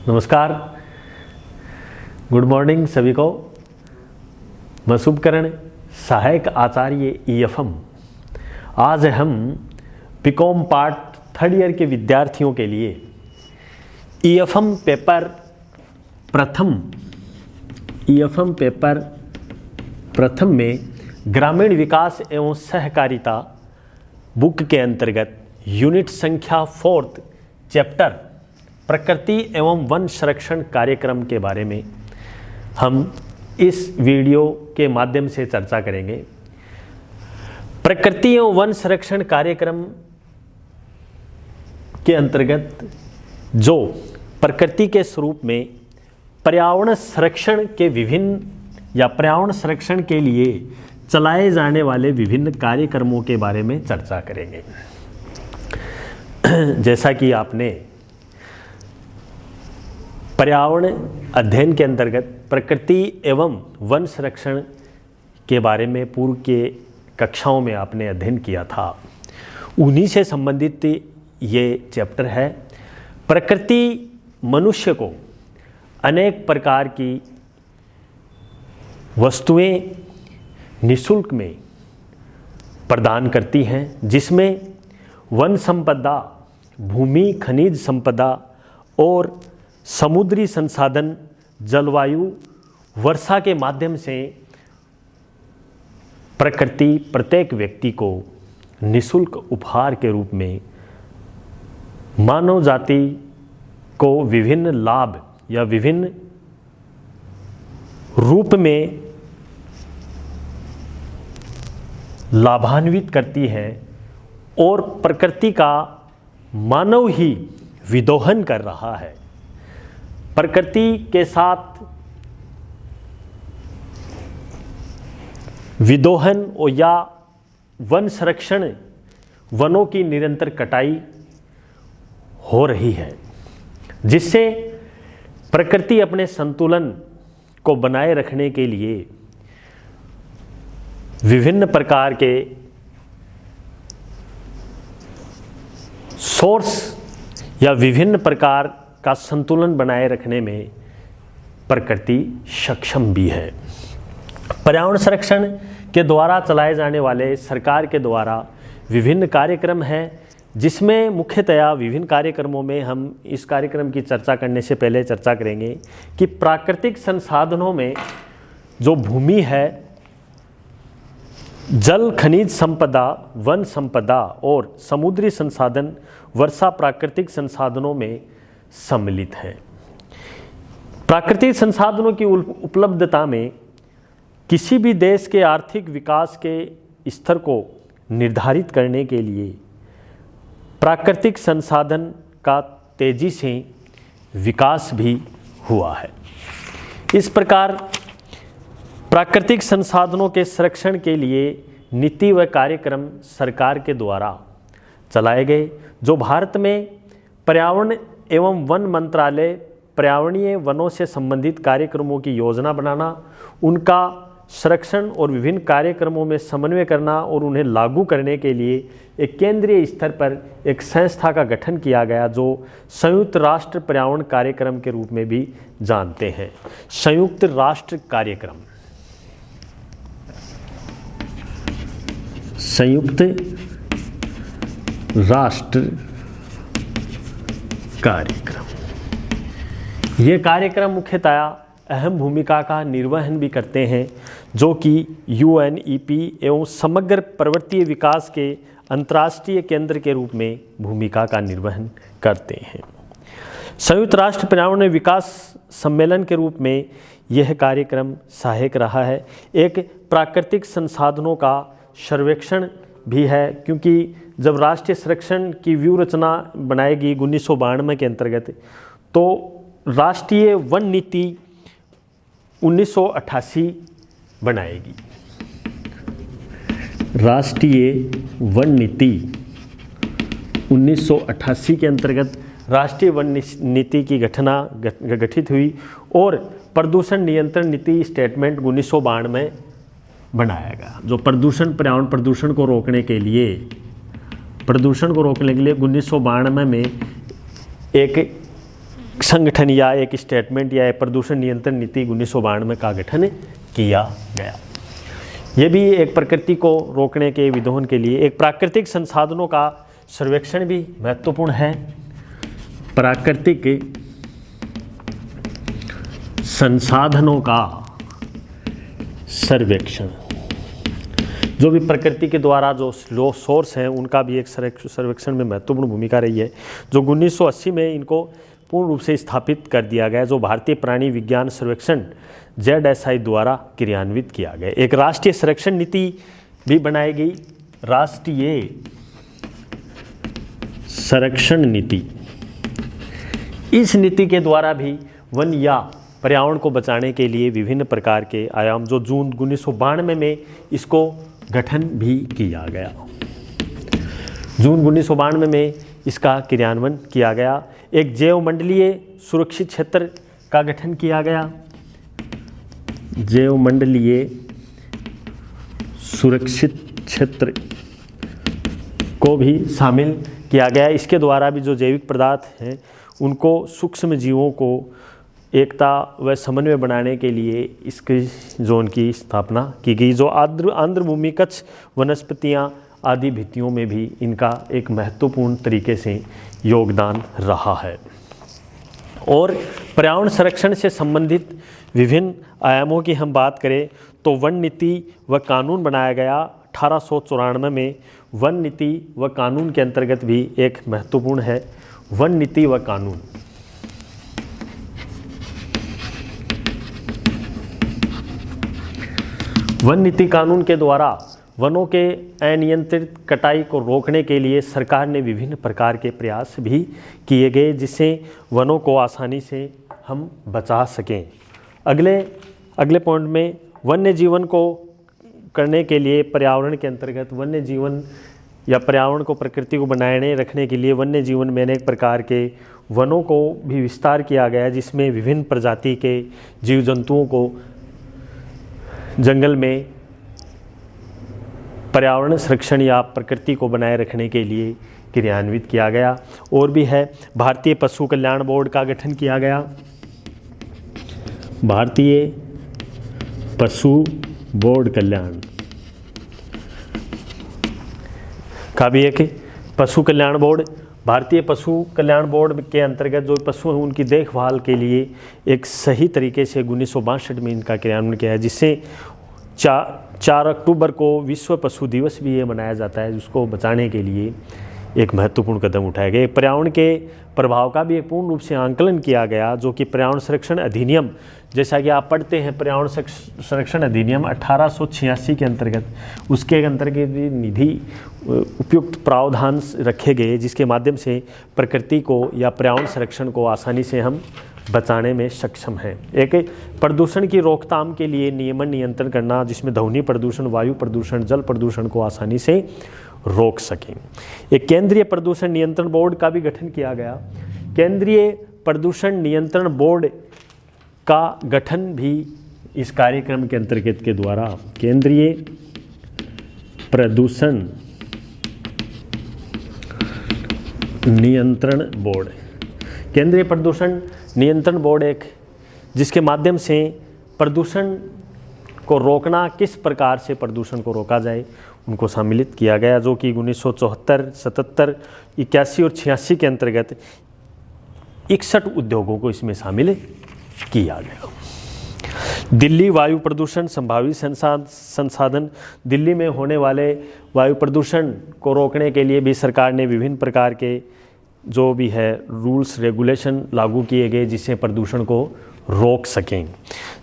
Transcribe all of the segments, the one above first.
नमस्कार, good morning सभी को। मैं शुभकरण, सहायक आचार्य EFM। आज हम बीकॉम पार्ट 3rd ईयर के विद्यार्थियों के लिए EFM पेपर प्रथम में ग्रामीण विकास एवं सहकारिता बुक के अंतर्गत यूनिट संख्या 4 चैप्टर प्रकृति एवं वन संरक्षण कार्यक्रम के बारे में हम इस वीडियो के माध्यम से चर्चा करेंगे। प्रकृति एवं वन संरक्षण कार्यक्रम के अंतर्गत जो प्रकृति के स्वरूप में पर्यावरण संरक्षण के विभिन्न या पर्यावरण संरक्षण के लिए चलाए जाने वाले विभिन्न कार्यक्रमों के बारे में चर्चा करेंगे। जैसा कि आपने पर्यावरण अध्ययन के अंतर्गत प्रकृति एवं वन संरक्षण के बारे में पूर्व के कक्षाओं में आपने अध्ययन किया था, उन्हीं से संबंधित ये चैप्टर है। प्रकृति मनुष्य को अनेक प्रकार की वस्तुएं निःशुल्क में प्रदान करती हैं, जिसमें वन संपदा, भूमि खनिज संपदा और समुद्री संसाधन, जलवायु, वर्षा के माध्यम से प्रकृति प्रत्येक व्यक्ति को निःशुल्क उपहार के रूप में मानव जाति को विभिन्न लाभ या विभिन्न रूप में लाभान्वित करती है और प्रकृति का मानव ही विदोहन कर रहा है। प्रकृति के साथ विदोहन और या वन संरक्षण, वनों की निरंतर कटाई हो रही है, जिससे प्रकृति अपने संतुलन को बनाए रखने के लिए विभिन्न प्रकार के सोर्स या विभिन्न प्रकार का संतुलन बनाए रखने में प्रकृति सक्षम भी है। पर्यावरण संरक्षण के द्वारा चलाए जाने वाले सरकार के द्वारा विभिन्न कार्यक्रम हैं, जिसमें मुख्यतया विभिन्न कार्यक्रमों में हम इस कार्यक्रम की चर्चा करने से पहले चर्चा करेंगे कि प्राकृतिक संसाधनों में जो भूमि है, जल खनिज संपदा, वन संपदा और समुद्री संसाधन, वर्षा प्राकृतिक संसाधनों में सम्मिलित है। प्राकृतिक संसाधनों की उपलब्धता में किसी भी देश के आर्थिक विकास के स्तर को निर्धारित करने के लिए प्राकृतिक संसाधन का तेजी से विकास भी हुआ है। इस प्रकार प्राकृतिक संसाधनों के संरक्षण के लिए नीति व कार्यक्रम सरकार के द्वारा चलाए गए, जो भारत में पर्यावरण एवं वन मंत्रालय पर्यावरणीय वनों से संबंधित कार्यक्रमों की योजना बनाना, उनका संरक्षण और विभिन्न कार्यक्रमों में समन्वय करना और उन्हें लागू करने के लिए एक केंद्रीय स्तर पर एक संस्था का गठन किया गया, जो संयुक्त राष्ट्र पर्यावरण कार्यक्रम के रूप में भी जानते हैं। संयुक्त राष्ट्र कार्यक्रम, संयुक्त राष्ट्र कार्यक्रम, ये कार्यक्रम मुख्यतया अहम भूमिका का निर्वहन भी करते हैं, जो कि UNEP एवं समग्र पर्वतीय विकास के अंतर्राष्ट्रीय केंद्र के रूप में भूमिका का निर्वहन करते हैं। संयुक्त राष्ट्र पर्यावरण विकास सम्मेलन के रूप में यह कार्यक्रम सहायक रहा है। एक प्राकृतिक संसाधनों का सर्वेक्षण भी है, क्योंकि जब राष्ट्रीय संरक्षण की व्यूह रचना बनाएगी 1992 के अंतर्गत, तो राष्ट्रीय वन नीति 1988 बनाएगी। राष्ट्रीय वन नीति 1988 के अंतर्गत राष्ट्रीय वन नीति की गठित हुई और प्रदूषण नियंत्रण नीति स्टेटमेंट 1992 में बनाया गया, जो पर्यावरण प्रदूषण को रोकने के लिए 1992 में एक संगठन या एक स्टेटमेंट या एक प्रदूषण नियंत्रण नीति 1992 का गठन किया गया। ये भी एक प्रकृति को रोकने के विरोध के लिए एक प्राकृतिक संसाधनों का सर्वेक्षण भी महत्वपूर्ण है। प्राकृतिक संसाधनों का सर्वेक्षण, जो भी प्रकृति के द्वारा जो सोर्स हैं उनका भी एक सर्वेक्षण में महत्वपूर्ण भूमिका रही है, जो 1980 में इनको पूर्ण रूप से स्थापित कर दिया गया, जो भारतीय प्राणी विज्ञान सर्वेक्षण ZSI द्वारा क्रियान्वित किया गया। एक राष्ट्रीय संरक्षण नीति भी बनाई गई, राष्ट्रीय संरक्षण नीति। इस नीति के द्वारा भी वन या पर्यावरण को बचाने के लिए विभिन्न प्रकार के आयाम, जो जून 1992 में इसको गठन भी किया गया। जून 1992 में इसका क्रियान्वयन किया गया। एक जैवमंडलीय सुरक्षित क्षेत्र का गठन किया गया, जैवमंडलीय सुरक्षित क्षेत्र को भी शामिल किया गया। इसके द्वारा भी जो जैविक पदार्थ हैं उनको सूक्ष्म जीवों को एकता व समन्वय बनाने के लिए इसके जोन की स्थापना की गई, जो आर्द्र भूमि कच्छ वनस्पतियाँ आदि भित्तियों में भी इनका एक महत्वपूर्ण तरीके से योगदान रहा है। और पर्यावरण संरक्षण से संबंधित विभिन्न आयामों की हम बात करें तो वन नीति व कानून बनाया गया 1894 में। वन नीति व कानून के अंतर्गत भी एक महत्वपूर्ण है वन नीति व कानून। वन नीति कानून के द्वारा वनों के अनियंत्रित कटाई को रोकने के लिए सरकार ने विभिन्न प्रकार के प्रयास भी किए गए, जिससे वनों को आसानी से हम बचा सकें। अगले पॉइंट में वन्य जीवन को करने के लिए पर्यावरण के अंतर्गत वन्य जीवन या पर्यावरण को प्रकृति को बनाए रखने के लिए वन्य जीवन में अनेक प्रकार के वनों को भी विस्तार किया गया, जिसमें विभिन्न प्रजाति के जीव जंतुओं को जंगल में पर्यावरण संरक्षण या प्रकृति को बनाए रखने के लिए क्रियान्वित किया गया। और भी है भारतीय पशु कल्याण बोर्ड का गठन किया गया। भारतीय पशु बोर्ड कल्याण का भी एक पशु कल्याण बोर्ड, भारतीय पशु कल्याण बोर्ड के अंतर्गत जो पशु हैं उनकी देखभाल के लिए एक सही तरीके से 1962 में इनका क्रियान्वयन किया है, जिससे 4 अक्टूबर को विश्व पशु दिवस भी ये मनाया जाता है, जिसको बचाने के लिए एक महत्वपूर्ण कदम उठाए गए। पर्यावरण के प्रभाव का भी एक पूर्ण रूप से आंकलन किया गया, जो कि पर्यावरण संरक्षण अधिनियम, जैसा कि आप पढ़ते हैं पर्यावरण संरक्षण अधिनियम 1886 के अंतर्गत, उसके अंतर्गत निधि उपयुक्त प्रावधान रखे गए, जिसके माध्यम से प्रकृति को या पर्यावरण संरक्षण को आसानी से हम बचाने में सक्षम हैं। एक प्रदूषण की रोकथाम के लिए नियमन नियंत्रण करना, जिसमें ध्वनि प्रदूषण, वायु प्रदूषण, जल प्रदूषण को आसानी से रोक सकें। एक केंद्रीय प्रदूषण नियंत्रण बोर्ड का भी गठन किया गया। केंद्रीय प्रदूषण नियंत्रण बोर्ड का गठन भी इस कार्यक्रम के अंतर्गत के द्वारा केंद्रीय प्रदूषण नियंत्रण बोर्ड, केंद्रीय प्रदूषण नियंत्रण बोर्ड एक जिसके माध्यम से प्रदूषण को रोकना, किस प्रकार से प्रदूषण को रोका जाए, उनको सम्मिलित किया गया, जो कि 1974, 77, 81 और 86 के अंतर्गत 61 उद्योगों को इसमें शामिल किया गया। दिल्ली वायु प्रदूषण संभावित संसाधन, दिल्ली में होने वाले वायु प्रदूषण को रोकने के लिए भी सरकार ने विभिन्न प्रकार के जो भी है रूल्स रेगुलेशन लागू किए गए, जिससे प्रदूषण को रोक सकें,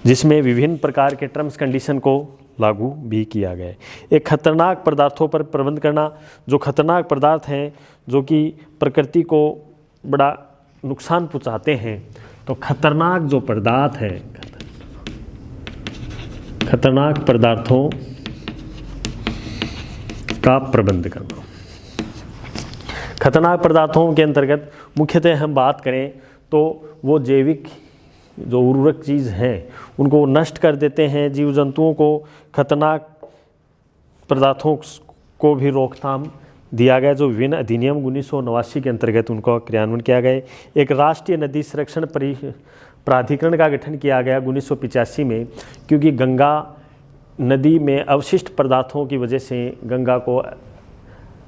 जिसमें विभिन्न प्रकार के टर्म्स कंडीशन को लागू भी किया गया। एक खतरनाक पदार्थों पर प्रबंध करना, जो खतरनाक पदार्थ हैं जो कि प्रकृति को बड़ा नुकसान पहुंचाते हैं, तो खतरनाक जो पदार्थ है, खतरनाक पदार्थों का प्रबंध करना। खतरनाक पदार्थों के अंतर्गत मुख्यतः हम बात करें तो वो जैविक जो उर्वरक चीज़ हैं उनको नष्ट कर देते हैं, जीव जंतुओं को खतरनाक पदार्थों को भी रोकथाम दिया गया, जो विभिन्न अधिनियम 1989 के अंतर्गत उनको क्रियान्वयन किया गया। एक राष्ट्रीय नदी संरक्षण प्राधिकरण का गठन किया गया 1985 में, क्योंकि गंगा नदी में अवशिष्ट पदार्थों की वजह से गंगा को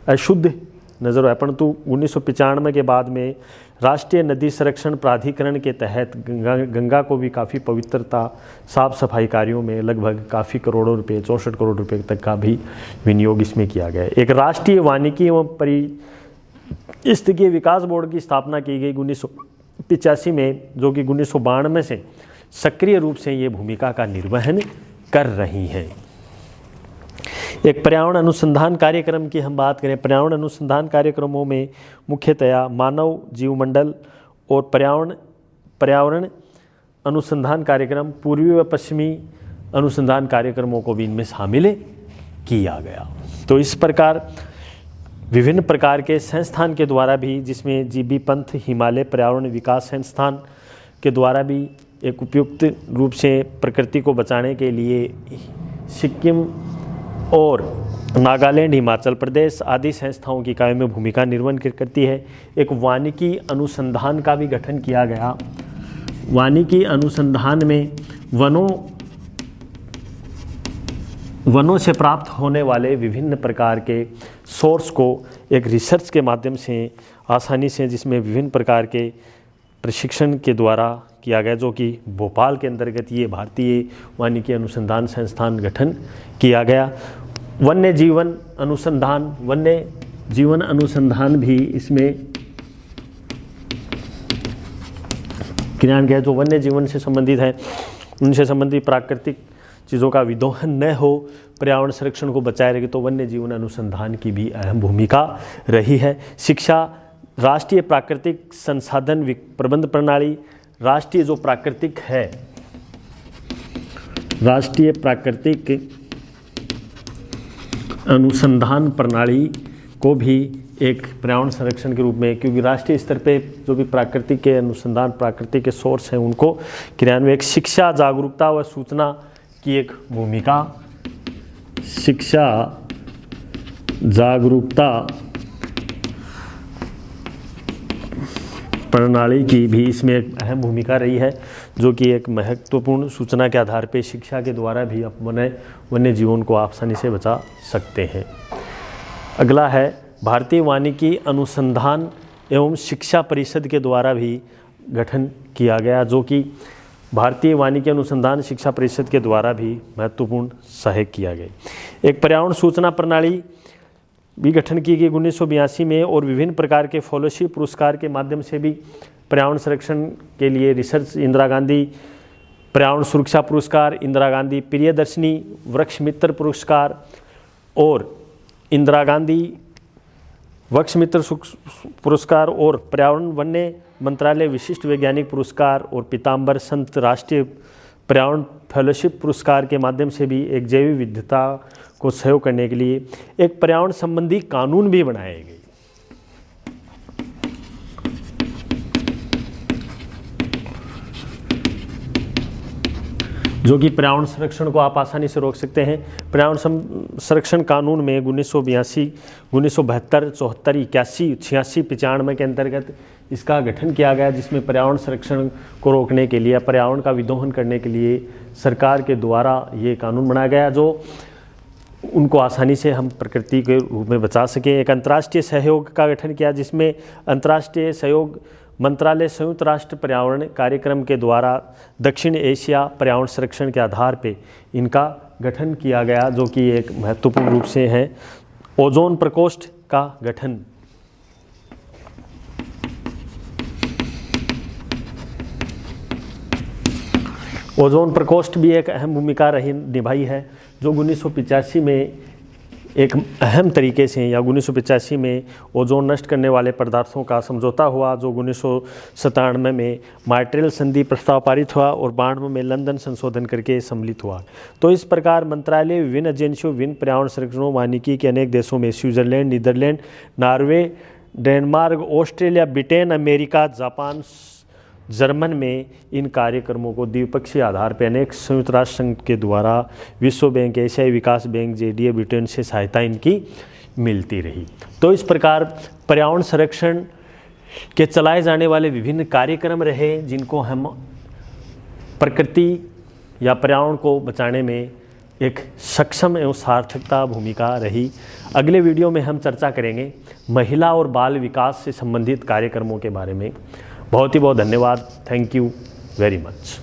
अशुद्ध नजर आया, परंतु 1995 के बाद में राष्ट्रीय नदी संरक्षण प्राधिकरण के तहत गंगा को भी काफ़ी पवित्रता, साफ सफाई कार्यों में लगभग काफ़ी करोड़ों रुपए, 64 करोड़ रुपए तक का भी विनियोग इसमें किया गया। एक राष्ट्रीय वानिकी एवं पारिस्थितिकीय विकास बोर्ड की स्थापना की गई 1985 में, जो कि 1992 से सक्रिय रूप से ये भूमिका का निर्वहन कर रही हैं। एक पर्यावरण अनुसंधान कार्यक्रम की हम बात करें, पर्यावरण अनुसंधान कार्यक्रमों में मुख्यतया मानव जीवमंडल और पर्यावरण अनुसंधान कार्यक्रम, पूर्वी व पश्चिमी अनुसंधान कार्यक्रमों को भी इनमें शामिल किया गया। तो इस प्रकार विभिन्न प्रकार के संस्थान के द्वारा भी, जिसमें जीबी पंत हिमालय पर्यावरण विकास संस्थान के द्वारा भी एक उपयुक्त रूप से प्रकृति को बचाने के लिए सिक्किम और नागालैंड, हिमाचल प्रदेश आदि संस्थाओं की कार्य में भूमिका निर्वहन करती है। एक वानिकी अनुसंधान का भी गठन किया गया। वानिकी अनुसंधान में वनों से प्राप्त होने वाले विभिन्न प्रकार के सोर्स को एक रिसर्च के माध्यम से आसानी से, जिसमें विभिन्न प्रकार के प्रशिक्षण के द्वारा किया गया, जो कि भोपाल के अंतर्गत ये भारतीय वानिकी अनुसंधान संस्थान गठन किया गया। वन्य जीवन अनुसंधान भी इसमें क्रियान्वयन किया, जो वन्य जीवन से संबंधित है, उनसे संबंधित प्राकृतिक चीज़ों का विदोहन न हो, पर्यावरण संरक्षण को बचाए रखे, तो वन्य जीवन अनुसंधान की भी अहम भूमिका रही है। शिक्षा, राष्ट्रीय प्राकृतिक संसाधन प्रबंध प्रणाली, राष्ट्रीय जो प्राकृतिक है, राष्ट्रीय प्राकृतिक अनुसंधान प्रणाली को भी एक पर्यावरण संरक्षण के रूप में, क्योंकि राष्ट्रीय स्तर पे जो भी प्राकृतिक के अनुसंधान, प्राकृतिक के सोर्स हैं, उनको क्रियान्वयन। शिक्षा, जागरूकता व सूचना की एक भूमिका, शिक्षा, जागरूकता प्रणाली की भी इसमें एक अहम भूमिका रही है, जो कि एक महत्वपूर्ण सूचना के आधार पर शिक्षा के द्वारा भी अपने वन्य जीवन को आसानी से बचा सकते हैं। अगला है भारतीय वानिकी अनुसंधान एवं शिक्षा परिषद के द्वारा भी गठन किया गया, जो कि भारतीय वानिकी अनुसंधान शिक्षा परिषद के द्वारा भी महत्वपूर्ण सहायक किया गया। एक पर्यावरण सूचना प्रणाली भी गठन की गई 1982 में, और विभिन्न प्रकार के फेलोशिप पुरस्कार के माध्यम से भी पर्यावरण संरक्षण के लिए रिसर्च, इंदिरा गांधी पर्यावरण सुरक्षा पुरस्कार, इंदिरा गांधी प्रियदर्शनी वृक्ष मित्र पुरस्कार और इंदिरा गांधी वृक्ष मित्र पुरस्कार और पर्यावरण वन्य मंत्रालय विशिष्ट वैज्ञानिक पुरस्कार और पीताम्बर संत राष्ट्रीय पर्यावरण फेलोशिप पुरस्कार के माध्यम से भी एक जैव विविधता को सहयोग करने के लिए एक पर्यावरण संबंधी कानून भी बनाए गए, जो कि पर्यावरण संरक्षण को आप आसानी से रोक सकते हैं। पर्यावरण संरक्षण कानून में 1982, 1972, 74, 81, 86, 95 के अंतर्गत इसका गठन किया गया, जिसमें पर्यावरण संरक्षण को रोकने के लिए, पर्यावरण का विदोहन करने के लिए सरकार के द्वारा ये कानून बनाया गया, जो उनको आसानी से हम प्रकृति के रूप में बचा सकें। एक अंतर्राष्ट्रीय सहयोग का गठन किया, जिसमें अंतर्राष्ट्रीय सहयोग मंत्रालय संयुक्त राष्ट्र पर्यावरण कार्यक्रम के द्वारा दक्षिण एशिया पर्यावरण संरक्षण के आधार पे इनका गठन किया गया, जो कि एक महत्वपूर्ण रूप से है। ओजोन प्रकोष्ठ का गठन, ओजोन प्रकोष्ठ भी एक अहम भूमिका निभाई है, जो 1985 में एक अहम तरीके से, या 1985 में ओजोन नष्ट करने वाले पदार्थों का समझौता हुआ, जो 1997 में मॉन्ट्रियल संधि प्रस्ताव पारित हुआ और 92 में लंदन संशोधन करके सम्मिलित हुआ। तो इस प्रकार मंत्रालय विभिन्न एजेंसियों, विभिन्न पर्यावरण संरक्षणों, वानिकी के अनेक देशों में Switzerland, Netherlands, Norway, Denmark, Australia, Britain, America, Japan, German में इन कार्यक्रमों को द्विपक्षीय आधार पर अनेक संयुक्त राष्ट्र संघ के द्वारा, विश्व बैंक, एशियाई विकास बैंक, JDA, ब्रिटेन से सहायता इनकी मिलती रही। तो इस प्रकार पर्यावरण संरक्षण के चलाए जाने वाले विभिन्न कार्यक्रम रहे, जिनको हम प्रकृति या पर्यावरण को बचाने में एक सक्षम एवं सार्थकता भूमिका रही। अगले वीडियो में हम चर्चा करेंगे महिला और बाल विकास से संबंधित कार्यक्रमों के बारे में। बहुत ही बहुत धन्यवाद। Thank you very much.